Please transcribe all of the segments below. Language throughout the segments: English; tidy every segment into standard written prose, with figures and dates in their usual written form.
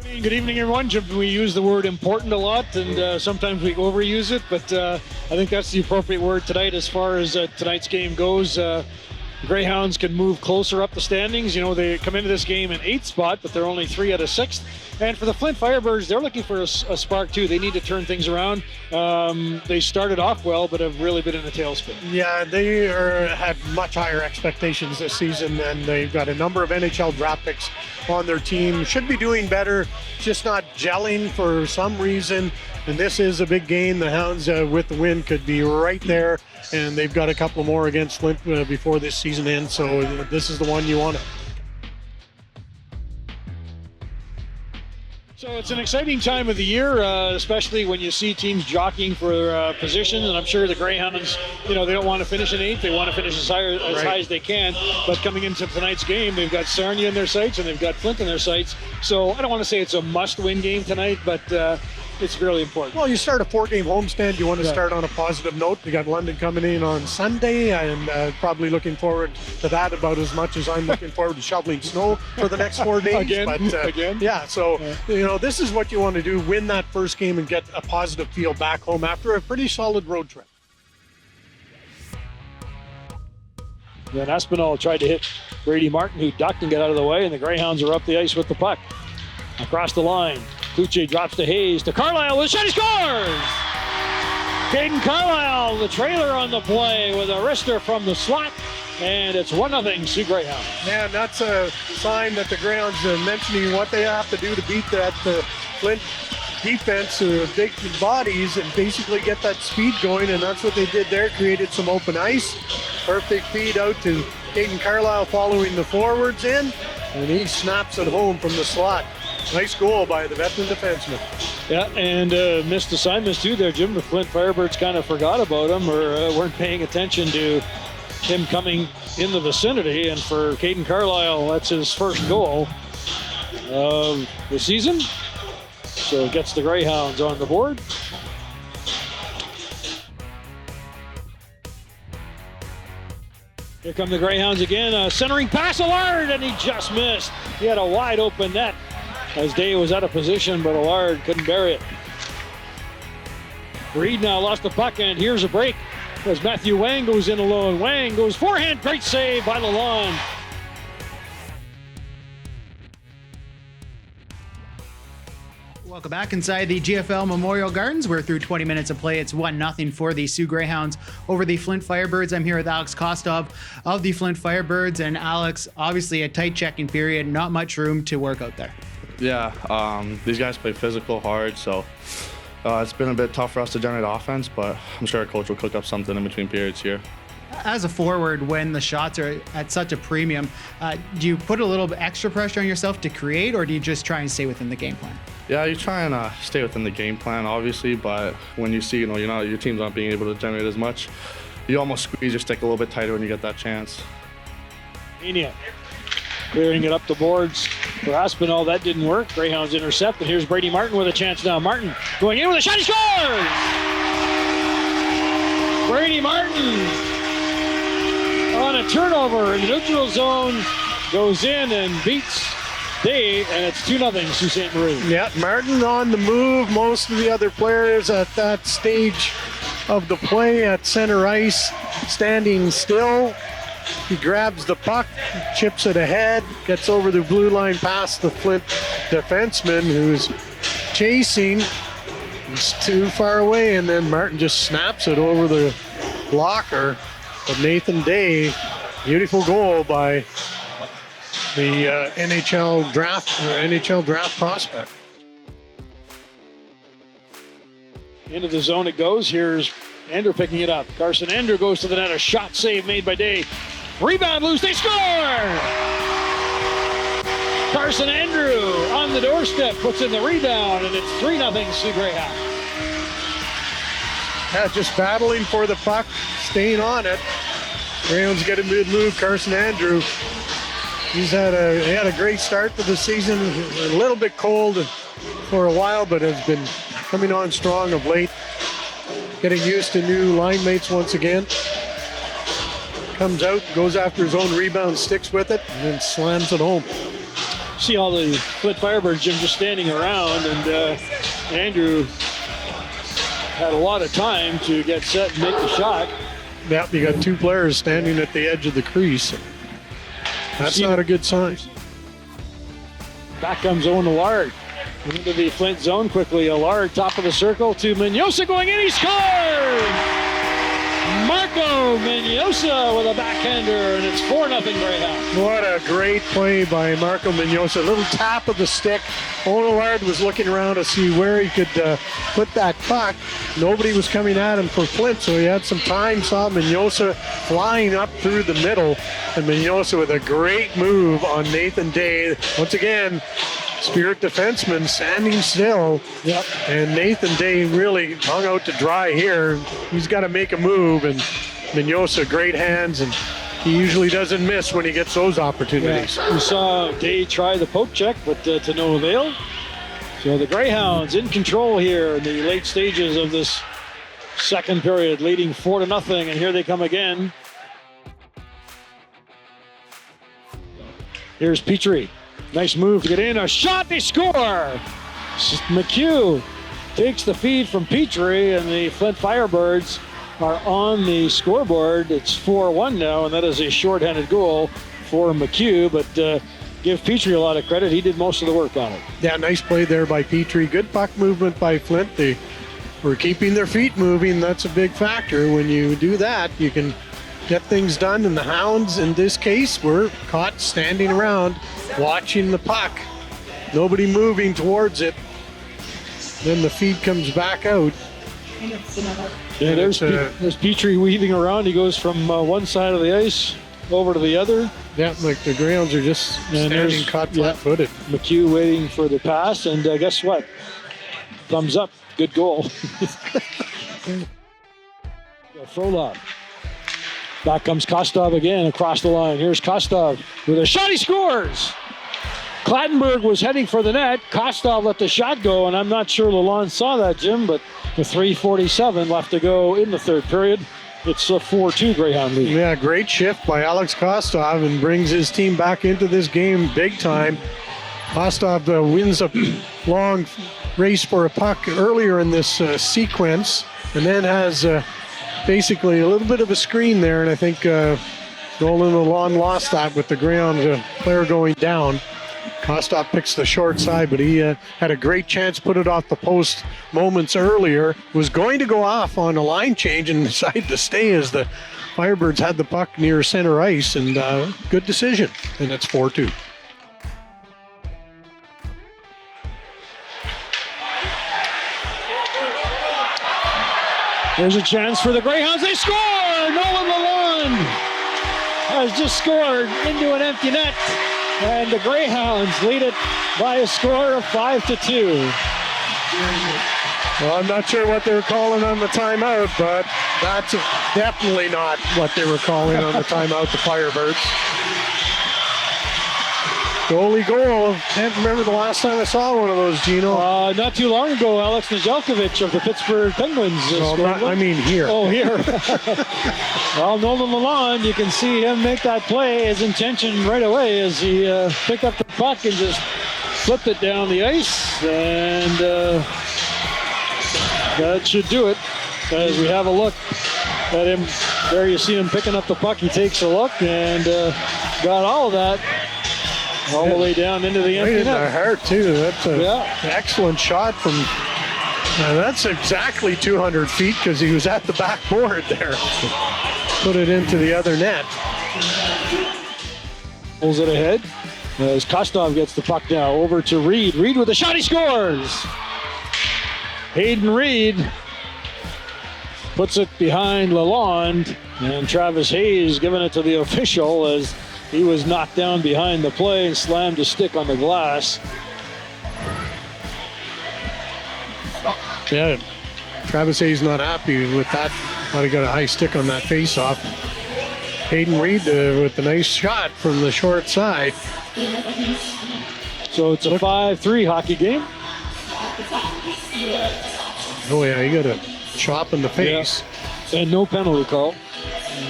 Good evening, everyone. We use the word important a lot, and sometimes we overuse it, but I think that's the appropriate word tonight as far as tonight's game goes. Greyhounds can move closer up the standings. You know, they come into this game in 8th spot, but they're only 3 out of 6th. And for the Flint Firebirds, they're looking for a spark too. They need to turn things around. They started off well, but have really been in a tailspin. Yeah, they had much higher expectations this season, and they've got a number of NHL draft picks on their team. Should be doing better, just not gelling for some reason. And this is a big game. The Hounds, with the win, could be right there. And they've got a couple more against Flint before this season ends. So this is the one you want to. So it's an exciting time of the year, especially when you see teams jockeying for position. And I'm sure the Greyhounds, you know, they don't want to finish in 8th. They want to finish as high as they can. But coming into tonight's game, they've got Sarnia in their sights and they've got Flint in their sights. So I don't want to say it's a must-win game tonight, but it's really important. Well, you start a 4-game homestand. You want to start on a positive note. You got London coming in on Sunday, and probably looking forward to that about as much as I'm looking forward to shoveling snow for the next 4 days. Again. Yeah, so, you know, this is what you want to do, win that first game and get a positive feel back home after a pretty solid road trip. Then Espinal tried to hit Brady Martin, who ducked and got out of the way, and the Greyhounds are up the ice with the puck. Across the line, Kluche drops to Hayes, to Carlisle with a shot, he scores! Caeden Carlisle, the trailer on the play with a wrister from the slot, and it's 1-0 Soo Greyhounds. Man, that's a sign that the Greyhounds are mentioning what they have to do to beat that Flint defense, big bodies, and basically get that speed going, and that's what they did there, created some open ice. Perfect feed out to Caeden Carlisle following the forwards in, and he snaps it home from the slot. Nice goal by the veteran defenseman. Yeah, and missed assignments too there, Jim. The Flint Firebirds kind of forgot about him or weren't paying attention to him coming in the vicinity. And for Caeden Carlisle, that's his first goal of the season. So it gets the Greyhounds on the board. Here come the Greyhounds again. Centering pass, Allard, and he just missed. He had a wide open net as Day was out of position, but Allard couldn't bury it. Reed now lost the puck, and here's a break as Matthew Wang goes in alone. Wang goes forehand, great save by Lalonde. Welcome back inside the GFL Memorial Gardens. We're through 20 minutes of play. It's 1-0 for the Soo Greyhounds over the Flint Firebirds. I'm here with Alex Kostov of the Flint Firebirds. And Alex, obviously a tight checking period, not much room to work out there. Yeah, these guys play physical, hard, so it's been a bit tough for us to generate offense, but I'm sure our coach will cook up something in between periods here. As a forward, when the shots are at such a premium, do you put a little bit extra pressure on yourself to create, or do you just try and stay within the game plan? Yeah, you try and stay within the game plan, obviously, but when you see, your team's not being able to generate as much, you almost squeeze your stick a little bit tighter when you get that chance. Enia clearing it up the boards for Aspinall. That didn't work. Greyhounds intercept, and here's Brady Martin with a chance now. Martin going in with a shot, he scores! Brady Martin on a turnover in the neutral zone goes in and beats Day, and it's 2-0 Sault Ste. Marie. Yeah, Martin on the move. Most of the other players at that stage of the play at center ice standing still. He grabs the puck, chips it ahead, gets over the blue line past the Flint defenseman who's chasing. He's too far away, and then Martin just snaps it over the blocker of Nathan Day. Beautiful goal by the NHL draft prospect. Into the zone it goes. Here's Andrew picking it up. Carson Andrew goes to the net. A shot save made by Day. Rebound loose. They score! Carson Andrew on the doorstep puts in the rebound, and it's 3-0 Soo Greyhounds. Yeah, just battling for the puck, staying on it. Greyhounds get a good move. Carson Andrew. He had a great start to the season. A little bit cold for a while, but has been coming on strong of late. Getting used to new line mates once again. Comes out, goes after his own rebound, sticks with it, and then slams it home. See all the Flint Firebirds, Jim, just standing around, and Andrew had a lot of time to get set and make the shot. Yep, you got two players standing at the edge of the crease. That's not a good sign. Back comes Owen Lalonde into the Flint zone quickly. Lalonde top of the circle to Mignosa going in. He scores! Marco Mignosa with a backhander, and it's 4-0 Greyhounds. What a great play by Marco Mignosa. A little tap of the stick. Owen Lalonde was looking around to see where he could put that puck. Nobody was coming at him for Flint, so he had some time. Saw Mignosa flying up through the middle, and Mignosa with a great move on Nathan Day. Once again, Spirit defenseman standing still. Yep. And Nathan Day really hung out to dry here. He's got to make a move, and Mignosa, great hands, and he usually doesn't miss when he gets those opportunities. Yeah. We saw Day try the poke check, but to no avail. So the Greyhounds in control here in the late stages of this second period, leading 4-0, and here they come again. Here's Petrie. Nice move to get in. A shot, they score! McHugh takes the feed from Petrie, and the Flint Firebirds are on the scoreboard. It's 4-1 now, and that is a shorthanded goal for McHugh, but give Petrie a lot of credit. He did most of the work on it. Yeah, nice play there by Petrie. Good puck movement by Flint. They were keeping their feet moving. That's a big factor. When you do that, you can get things done, and the Hounds, in this case, were caught standing around watching the puck. Nobody moving towards it. Then the feed comes back out. Yeah, there's Petrie weaving around. He goes from one side of the ice over to the other. Yeah, like the Greyhounds are just standing caught flat-footed. McHugh waiting for the pass, and guess what? Thumbs up. Good goal. Frolov. Back comes Kostov again across the line. Here's Kostov with a shot. He scores! Clattenburg was heading for the net. Kostov let the shot go, and I'm not sure Lalonde saw that, Jim, but with 3:47 left to go in the third period, it's a 4-2 Greyhound lead. Yeah, great shift by Alex Kostov, and brings his team back into this game big time. Kostov wins a long race for a puck earlier in this sequence, and then has basically a little bit of a screen there, and I think Nolan Lalonde lost that with the Greyhound player going down. Kostov picks the short side, but he had a great chance, put it off the post moments earlier, was going to go off on a line change and decided to stay as the Firebirds had the puck near center ice, and good decision, and it's 4-2. There's a chance for the Greyhounds. They score! Nolan Lalonde has just scored into an empty net, and the Greyhounds lead it by a score of 5-2. Well, I'm not sure what they were calling on the timeout, but that's definitely not what they were calling on the timeout, the Firebirds. Goalie goal. Can't remember the last time I saw one of those, Gino. Not too long ago, Alex Nedeljkovic of the Pittsburgh Penguins scored one. I mean here. Oh, here. Well, Nolan Lalonde, you can see him make that play. His intention right away is he picked up the puck and just flipped it down the ice. And that should do it. As we have a look at him. There you see him picking up the puck. He takes a look and got all of that. All the way down into the empty net. Right in the heart, too. That's an excellent shot from... that's exactly 200 feet because he was at the backboard there. Put it into the other net. Pulls it ahead as Kostov gets the puck now over to Reed. Reed with a shot, he scores! Hayden Reed puts it behind Lalonde, and Travis Hayes giving it to the official as he was knocked down behind the play and slammed a stick on the glass. Yeah, Travis Hayes not happy with that. Thought he got a high stick on that face-off. Hayden Reed with a nice shot from the short side. So it's a 5-3 hockey game. Oh yeah, he got a chop in the face. Yeah. And no penalty call.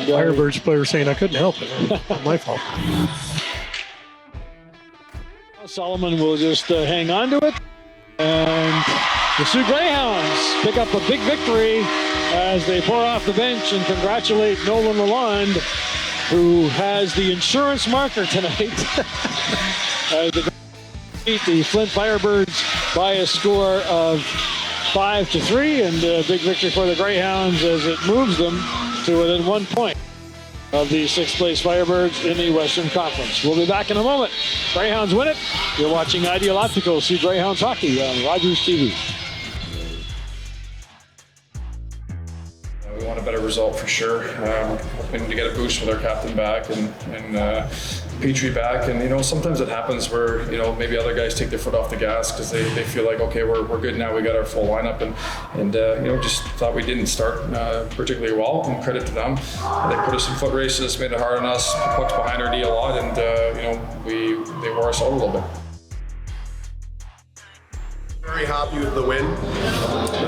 Firebirds player saying, I couldn't help it. Not my fault. Solomon will just hang on to it. And the Soo Greyhounds pick up a big victory as they pour off the bench and congratulate Nolan Lalonde, who has the insurance marker tonight. They beat the Flint Firebirds by a score of 5-3, and a big victory for the Greyhounds as it moves them to within 1 point of the 6th place Firebirds in the Western Conference. We'll be back in a moment. Greyhounds win it. You're watching Ideal Optical, Soo Greyhounds hockey on Rogers TV. We want a better result for sure. Hoping to get a boost with our captain back and Petrie back. And sometimes it happens where maybe other guys take their foot off the gas because they feel like, okay, we're good now. We got our full lineup and just thought we didn't start particularly well. And credit to them. They put us in foot races, made it hard on us, pucked behind our D a lot, and they wore us out a little bit. Very happy with the win.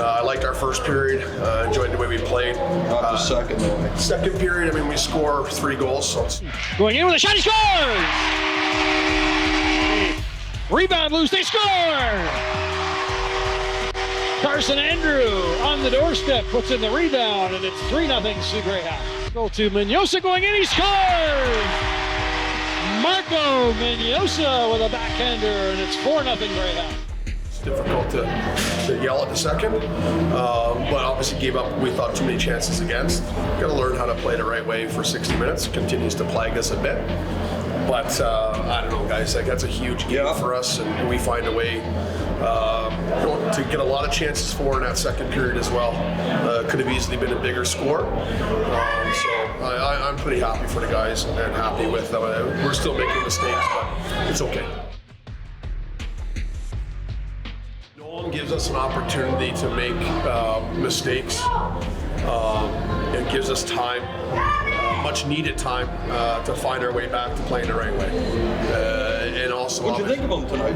I liked our first period. Enjoyed the way we played. Not the second though. Second period, we score 3 goals. So it's Going in with a shot, he scores! Rebound loose, they score! Carson Andrew on the doorstep puts in the rebound, and it's 3-0 Soo Greyhounds. Go to Mignosa going in, he scores! Marco Mignosa with a backhander, and it's 4-0 Greyhounds. difficult to yell at the second, but obviously gave up, we thought, too many chances against. Got to learn how to play the right way for 60 minutes. Continues to plague us a bit. But I don't know, guys, that's a huge game for us, and we find a way to get a lot of chances for in that second period as well. Could have easily been a bigger score. So I'm pretty happy for the guys and happy with them. We're still making mistakes, but it's okay. Nolan gives us an opportunity to make mistakes and gives us time, much needed time to find our way back to playing the right way. And also, what do you think of him tonight?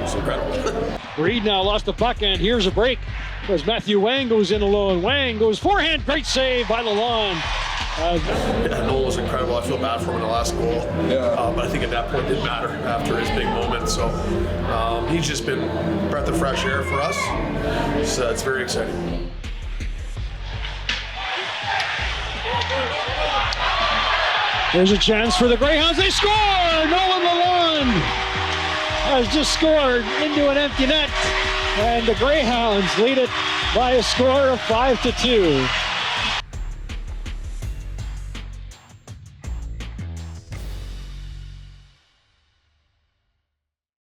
It's incredible. Reed now lost the puck, and here's a break as Matthew Wang goes in alone. Wang goes forehand, great save by Lalonde. Nolan was incredible. I feel bad for him in the last goal. But I think at that point it didn't matter after his big moment. So he's just been a breath of fresh air for us. So it's very exciting. There's a chance for the Greyhounds. They score! Nolan Lalonde has just scored into an empty net. And the Greyhounds lead it by a score of 5-2.